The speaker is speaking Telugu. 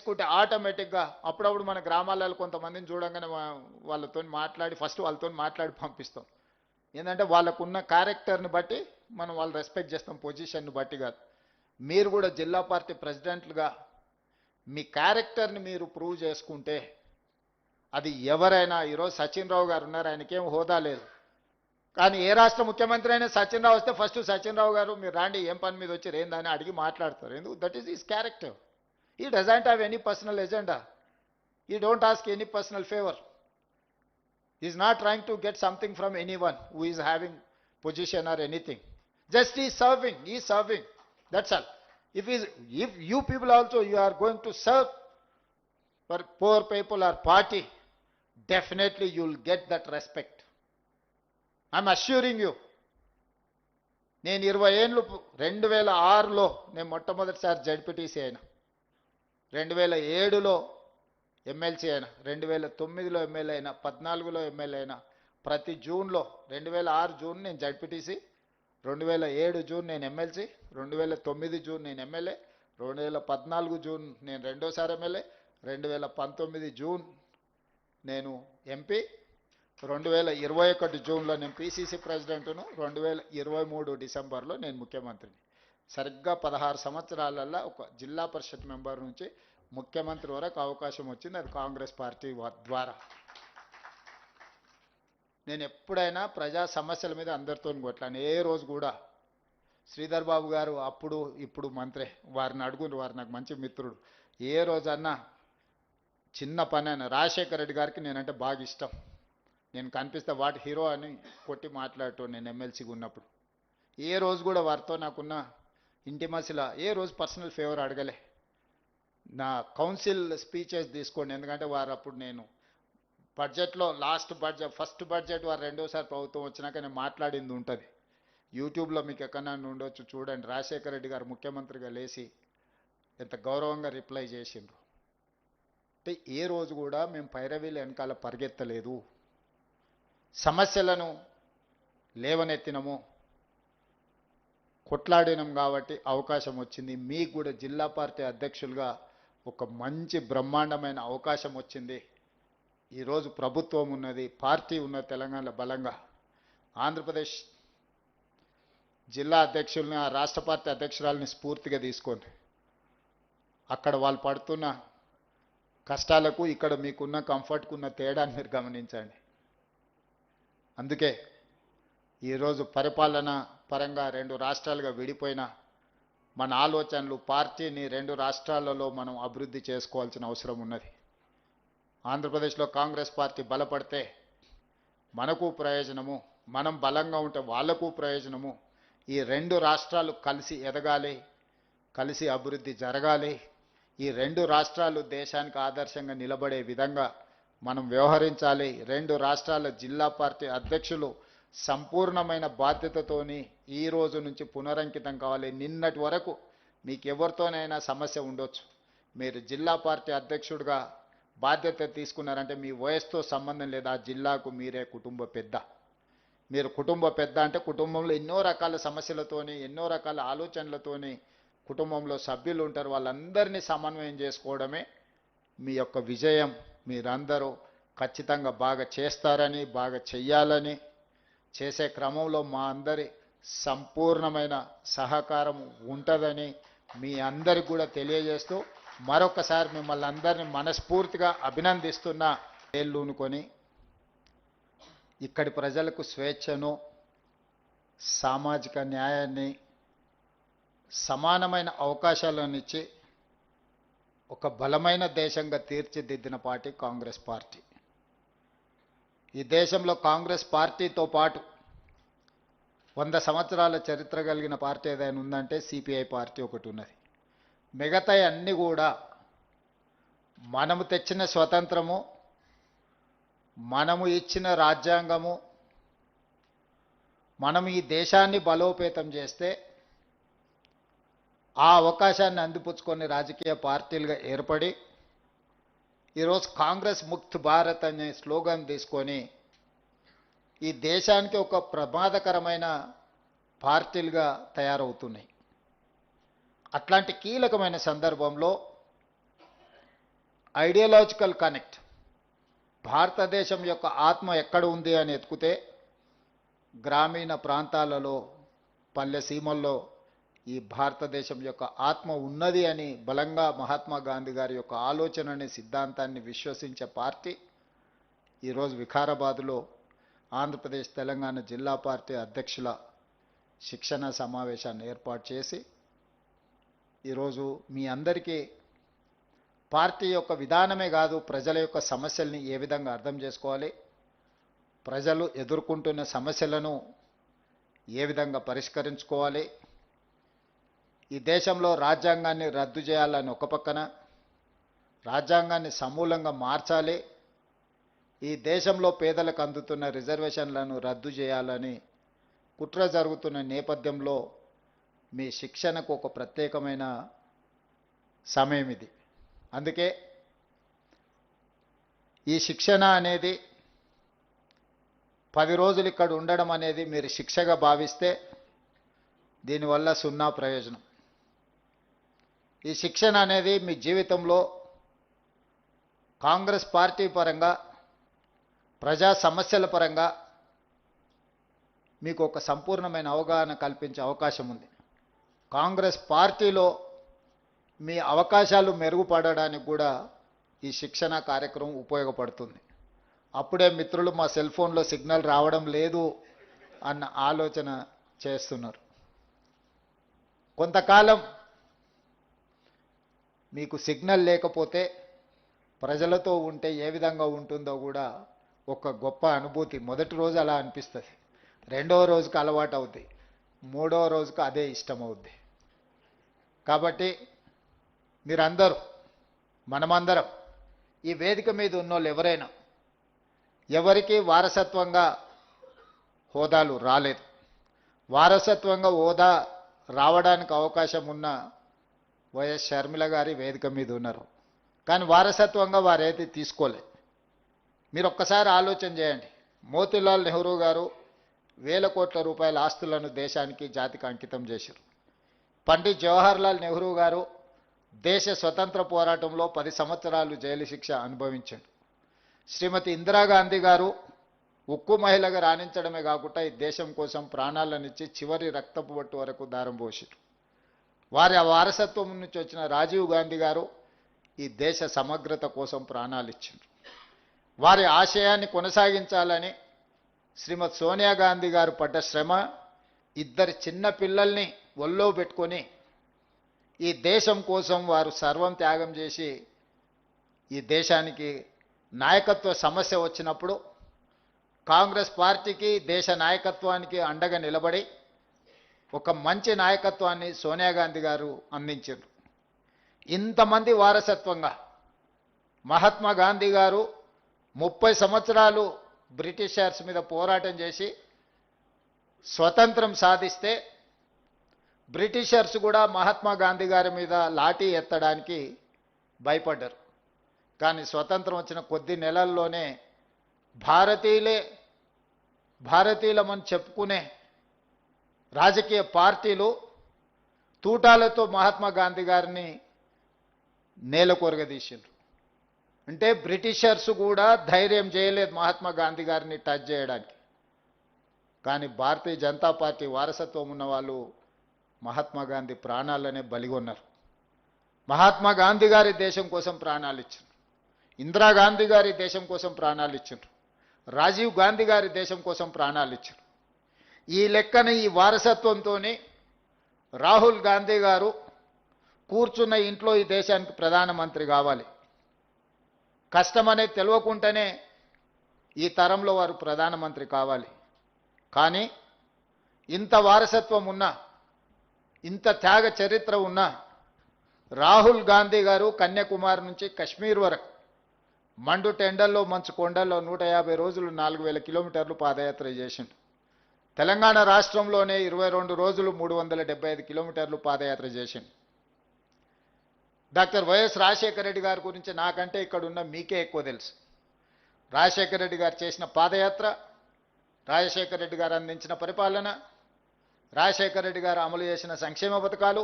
తీసుకుంటే ఆటోమేటిక్గా అప్పుడప్పుడు మన గ్రామాలలో కొంతమందిని చూడంగానే వాళ్ళతో మాట్లాడి ఫస్ట్ వాళ్ళతో మాట్లాడి పంపిస్తాం. ఏంటంటే వాళ్ళకున్న క్యారెక్టర్ని బట్టి మనం వాళ్ళు రెస్పెక్ట్ చేస్తాం, పొజిషన్ని బట్టి కాదు. మీరు కూడా జిల్లా పార్టీ ప్రెసిడెంట్లుగా మీ క్యారెక్టర్ని మీరు ప్రూవ్ చేసుకుంటే అది ఎవరైనా, ఈరోజు సచిన్ రావు గారు ఉన్నారు, ఆయనకేం హోదా లేదు, కానీ ఏ రాష్ట్ర ముఖ్యమంత్రి అయినా సచిన్ రావు వస్తే ఫస్ట్ సచిన్ రావు గారు మీరు రాండి, ఏం పని మీద వచ్చి ఏందని అడిగి మాట్లాడతారు. ఎందుకు? That is his character. He doesn't have any personal agenda. He don't ask any personal favour. He is not trying to get something from anyone who is having position or anything. Just he is serving. He is serving. That's all. If you people also you are going to serve for poor people or party, definitely you will get that respect. I am assuring you. నేను 20 ఏళ్ళు 2006లో నేను మొట్టమొదటిసారి జడ్పీటీసీ అయినా, 2007లో ఎమ్మెల్సీ అయినా, 2009లో ఎమ్మెల్యే అయినా, 14లో ఎమ్మెల్యే అయినా, ప్రతి జూన్లో 2006 జూన్ నేను జడ్పీటీసీ, 2007 జూన్ నేను ఎమ్మెల్సీ, 2009 జూన్ నేను ఎమ్మెల్యే, 2014 జూన్ నేను రెండోసారి ఎమ్మెల్యే, 2019 జూన్ నేను ఎంపీ, 2021 జూన్లో నేను పిసిసి ప్రెసిడెంట్ను, 2023 డిసెంబర్లో నేను ముఖ్యమంత్రిని. సరిగ్గా 16 సంవత్సరాలలో ఒక జిల్లా పరిషత్ మెంబర్ నుంచి ముఖ్యమంత్రి వరకు అవకాశం వచ్చింది. అది కాంగ్రెస్ పార్టీ ద్వారా. నేను ఎప్పుడైనా ప్రజా సమస్యల మీద అందరితో కొట్లాను. ఏ రోజు కూడా శ్రీధర్ బాబు గారు అప్పుడు ఇప్పుడు మంత్రే, వారిని అడుగుని, వారు నాకు మంచి మిత్రుడు, ఏ రోజన్నా చిన్న పని అయినా రాజశేఖర రెడ్డి గారికి నేనంటే బాగా ఇష్టం, నేను కనిపిస్తే వాటి హీరో అని కొట్టి మాట్లాడటం నేను ఎమ్మెల్సీగా ఉన్నప్పుడు. ఏ రోజు కూడా వారితో నాకున్న ఇంటిమసిలా ఏ రోజు పర్సనల్ ఫేవర్ అడగలే. నా కౌన్సిల్ స్పీచెస్ తీసుకోండి, ఎందుకంటే వారు అప్పుడు నేను బడ్జెట్లో ఫస్ట్ బడ్జెట్ వారు రెండోసారి ప్రభుత్వం వచ్చినాక నేను మాట్లాడింది ఉంటుంది, యూట్యూబ్లో మీకు ఎక్కడన్నా ఉండొచ్చు, చూడండి. రాజశేఖర రెడ్డి గారు ముఖ్యమంత్రిగా లేచి ఎంత గౌరవంగా రిప్లై చేసిండ్రు. అంటే ఏ రోజు కూడా మేము పైరవీల వెనకాల పరిగెత్తలేదు, సమస్యలను లేవనెత్తినము, కొట్లాడినాం. కాబట్టి అవకాశం వచ్చింది. మీకు కూడా జిల్లా పార్టీ అధ్యక్షులుగా ఒక మంచి బ్రహ్మాండమైన అవకాశం వచ్చింది. ఈరోజు ప్రభుత్వం ఉన్నది, పార్టీ ఉన్న తెలంగాణలో బలంగా. ఆంధ్రప్రదేశ్ జిల్లా అధ్యక్షుల్ని, ఆ రాష్ట్ర పార్టీ అధ్యక్షురాలని స్ఫూర్తిగా తీసుకోండి. అక్కడ వాళ్ళు పడుతున్న కష్టాలకు ఇక్కడ మీకున్న కంఫర్ట్కు ఉన్న తేడాన్ని మీరు గమనించండి. అందుకే ఈరోజు పరిపాలన పరంగా 2 రాష్ట్రాలుగా విడిపోయిన మన ఆలోచనలు, పార్టీని 2 రాష్ట్రాలలో మనం అభివృద్ధి చేసుకోవాల్సిన అవసరం ఉన్నది. ఆంధ్రప్రదేశ్లో కాంగ్రెస్ పార్టీ బలపడితే మనకు ప్రయోజనము, మనం బలంగా ఉంటే వాళ్లకు ప్రయోజనము. ఈ 2 రాష్ట్రాలు కలిసి ఎదగాలి, కలిసి అభివృద్ధి జరగాలి. ఈ 2 రాష్ట్రాలు దేశానికి ఆదర్శంగా నిలబడే విధంగా మనం వ్యవహరించాలి. 2 రాష్ట్రాల జిల్లా పార్టీ అధ్యక్షులు సంపూర్ణమైన బాధ్యతతోని ఈ రోజు నుంచి పునరంకితం కావాలి. నిన్నటి వరకు మీకు ఎవరితోనైనా సమస్య ఉండొచ్చు, మీరు జిల్లా పార్టీ అధ్యక్షుడిగా బాధ్యత తీసుకున్నారంటే మీ వయసుతో సంబంధం లేదు, ఆ జిల్లాకు మీరే కుటుంబ పెద్ద. మీరు కుటుంబ పెద్ద అంటే కుటుంబంలో ఎన్నో రకాల సమస్యలతోని, ఎన్నో రకాల ఆలోచనలతోని కుటుంబంలో సభ్యులు ఉంటారు, వాళ్ళందరినీ సమన్వయం చేసుకోవడమే మీ యొక్క విజయం. మీరందరూ ఖచ్చితంగా బాగా చేస్తారని, బాగా చెయ్యాలని, చేసే క్రమంలో మా అందరి సంపూర్ణమైన సహకారం ఉంటుందని మీ అందరికి కూడా తెలియజేస్తూ మరొకసారి మిమ్మల్ని అందరినీ మనస్ఫూర్తిగా అభినందిస్తున్నా. ఏళ్ళూనుకొని ఇక్కడి ప్రజలకు స్వేచ్ఛను, సామాజిక న్యాయాన్ని, సమానమైన అవకాశాలను ఇచ్చి ఒక బలమైన దేశంగా తీర్చిదిద్దిన పార్టీ కాంగ్రెస్ పార్టీ. ఈ దేశంలో కాంగ్రెస్ పార్టీతో పాటు 100 సంవత్సరాల చరిత్ర కలిగిన పార్టీ ఏదైనా ఉందంటే సిపిఐ పార్టీ ఒకటి ఉన్నది. మిగతా అన్నీ కూడా మనము తెచ్చిన స్వతంత్రము, మనము ఇచ్చిన రాజ్యాంగము, మనం ఈ దేశాన్ని బలోపేతం చేస్తే ఆ అవకాశాన్ని అందిపుచ్చుకొని రాజకీయ పార్టీలుగా ఏర్పడి ఈరోజు కాంగ్రెస్ ముక్త్ భారత్ అనే స్లోగన్ తీసుకొని ఈ దేశానికి ఒక ప్రమాదకరమైన పార్టీలుగా తయారవుతున్నాయి. అట్లాంటి కీలకమైన సందర్భంలో ఐడియాలజికల్ కనెక్ట్, భారతదేశం యొక్క ఆత్మ ఎక్కడ ఉంది అని ఎత్తుకుతే గ్రామీణ ప్రాంతాలలో, పల్లె సీమల్లో ఈ భారతదేశం యొక్క ఆత్మ ఉన్నది అని బలంగా మహాత్మా గాంధీ గారి యొక్క ఆలోచనని, సిద్ధాంతాన్ని విశ్వసించే పార్టీ ఈరోజు వికారాబాద్లో ఆంధ్రప్రదేశ్ తెలంగాణ జిల్లా పార్టీ అధ్యక్షుల శిక్షణ సమావేశాన్ని ఏర్పాటు చేసి ఈరోజు మీ అందరికీ పార్టీ యొక్క విధానమే కాదు, ప్రజల యొక్క సమస్యల్ని ఏ విధంగా అర్థం చేసుకోవాలి, ప్రజలు ఎదుర్కొంటున్న సమస్యలను ఏ విధంగా పరిష్కరించుకోవాలి, ఈ దేశంలో రాజ్యాంగాన్ని రద్దు చేయాలని ఒక పక్కన, రాజ్యాంగాన్ని సమూలంగా మార్చాలి, ఈ దేశంలో పేదలకు అందుతున్న రిజర్వేషన్లను రద్దు చేయాలని కుట్ర జరుగుతున్న నేపథ్యంలో మీ శిక్షణకు ఒక ప్రత్యేకమైన సమయం ఇది. అందుకే ఈ శిక్షణ అనేది 10 రోజులు ఇక్కడ ఉండడం అనేది మీరు శిక్షగా భావిస్తే దీనివల్ల సున్నా ప్రయోజనం. ఈ శిక్షణ అనేది మీ జీవితంలో కాంగ్రెస్ పార్టీ పరంగా, ప్రజా సమస్యల పరంగా మీకు ఒక సంపూర్ణమైన అవగాహన కల్పించే అవకాశం ఉంది. కాంగ్రెస్ పార్టీలో మీ అవకాశాలు మెరుగుపడడానికి కూడా ఈ శిక్షణ కార్యక్రమం ఉపయోగపడుతుంది. అప్పుడే మిత్రులు మా సెల్ ఫోన్లో సిగ్నల్ రావడం లేదు అన్న ఆలోచన చేస్తున్నారు. కొంతకాలం మీకు సిగ్నల్ లేకపోతే ప్రజలతో ఉంటే ఏ విధంగా ఉంటుందో కూడా ఒక గొప్ప అనుభూతి. మొదటి రోజు అలా అనిపిస్తుంది, రెండవ రోజుకి అలవాటు అవుద్ది, మూడవ రోజుకి అదే ఇష్టం అవుద్ది. కాబట్టి మీరందరూ, మనమందరం, ఈ వేదిక మీద ఉన్నోళ్ళు ఎవరైనా, ఎవరికి వారసత్వంగా హోదాలు రాలేదు, వారసత్వంగా హోదా రావడానికి అవకాశం ఉన్న వైఎస్ షర్మిల గారి వేదిక మీద ఉన్నారు, కానీ వారసత్వంగా వారేది తీసుకోలేదు. మీరు ఒక్కసారి ఆలోచన చేయండి. మోతీలాల్ నెహ్రూ గారు వేల కోట్ల రూపాయల ఆస్తులను దేశానికి, జాతికి అంకితం చేశారు. పండిత్ జవహర్లాల్ నెహ్రూ గారు దేశ స్వతంత్ర పోరాటంలో 10 సంవత్సరాలు జైలు శిక్ష అనుభవించారు. శ్రీమతి ఇందిరాగాంధీ గారు ఉక్కు మహిళగా రాణించడమే కాకుండా ఈ దేశం కోసం ప్రాణాలనిచ్చి చివరి రక్తపు బొట్టు వరకు దారం పోసారు. వారి వారసత్వం నుంచి వచ్చిన రాజీవ్ గాంధీ గారు ఈ దేశ సమగ్రత కోసం ప్రాణాలు ఇచ్చారు. వారి ఆశయాన్ని కొనసాగించాలని శ్రీమతి సోనియా గాంధీ గారు పడ్డ శ్రమ, 2 చిన్న పిల్లల్ని ఒళ్ళో పెట్టుకొని ఈ దేశం కోసం వారు సర్వం త్యాగం చేసి ఈ దేశానికి నాయకత్వ సమస్య వచ్చినప్పుడు కాంగ్రెస్ పార్టీకి, దేశ నాయకత్వానికి అండగా నిలబడి ఒక మంచి నాయకత్వాన్ని సోనియా గాంధీ గారు అందించారు. ఇంతమంది వారసత్వంగా మహాత్మా గాంధీ గారు 30 సంవత్సరాలు బ్రిటిషర్స్ మీద పోరాటం చేసి స్వతంత్రం సాధిస్తే బ్రిటిషర్స్ కూడా మహాత్మా గాంధీ గారి మీద లాఠీ ఎత్తడానికి భయపడ్డారు. కానీ స్వతంత్రం వచ్చిన కొద్ది నెలల్లోనే భారతీయులమని చెప్పుకునే రాజకీయ పార్టీలు తూటాలతో మహాత్మా గాంధీ గారిని నేలకొరగదీసిండ్రు. అంటే బ్రిటిషర్స్ కూడా ధైర్యం చేయలేదు మహాత్మా గాంధీ గారిని టచ్ చేయడానికి. కానీ భారతీయ జనతా పార్టీ వారసత్వం ఉన్న వాళ్ళు మహాత్మా గాంధీ ప్రాణాలనే బలిగొన్నారు. మహాత్మా గాంధీ గారి దేశం కోసం ప్రాణాలు ఇచ్చారు, ఇందిరాగాంధీ గారి దేశం కోసం ప్రాణాలు ఇచ్చారు, రాజీవ్ గాంధీ గారి దేశం కోసం ప్రాణాలు ఇచ్చారు. ఈ లెక్కన ఈ వారసత్వంతోనే రాహుల్ గాంధీ గారు కూర్చున్న ఇంట్లో ఈ దేశానికి ప్రధానమంత్రి కావాలి, కష్టమనేది తెలియకుండానే ఈ తరంలో వారు ప్రధానమంత్రి కావాలి. కానీ ఇంత వారసత్వం ఉన్నా, ఇంత త్యాగ చరిత్ర ఉన్నా రాహుల్ గాంధీ గారు కన్యాకుమారి నుంచి కశ్మీర్ వరకు మండు టెండల్లో, మంచు కొండల్లో 150 రోజులు 4000 కిలోమీటర్లు పాదయాత్ర చేసిండు. తెలంగాణ రాష్ట్రంలోనే 22 రోజులు 375 కిలోమీటర్లు పాదయాత్ర చేసిండు. డాక్టర్ వైఎస్ రాజశేఖర రెడ్డి గారి గురించి నాకంటే ఇక్కడ ఉన్న మీకే ఎక్కువ తెలుసు. రాజశేఖర రెడ్డి గారు చేసిన పాదయాత్ర, రాజశేఖర రెడ్డి గారు అందించిన పరిపాలన, రాజశేఖర రెడ్డి గారు అమలు చేసిన సంక్షేమ పథకాలు,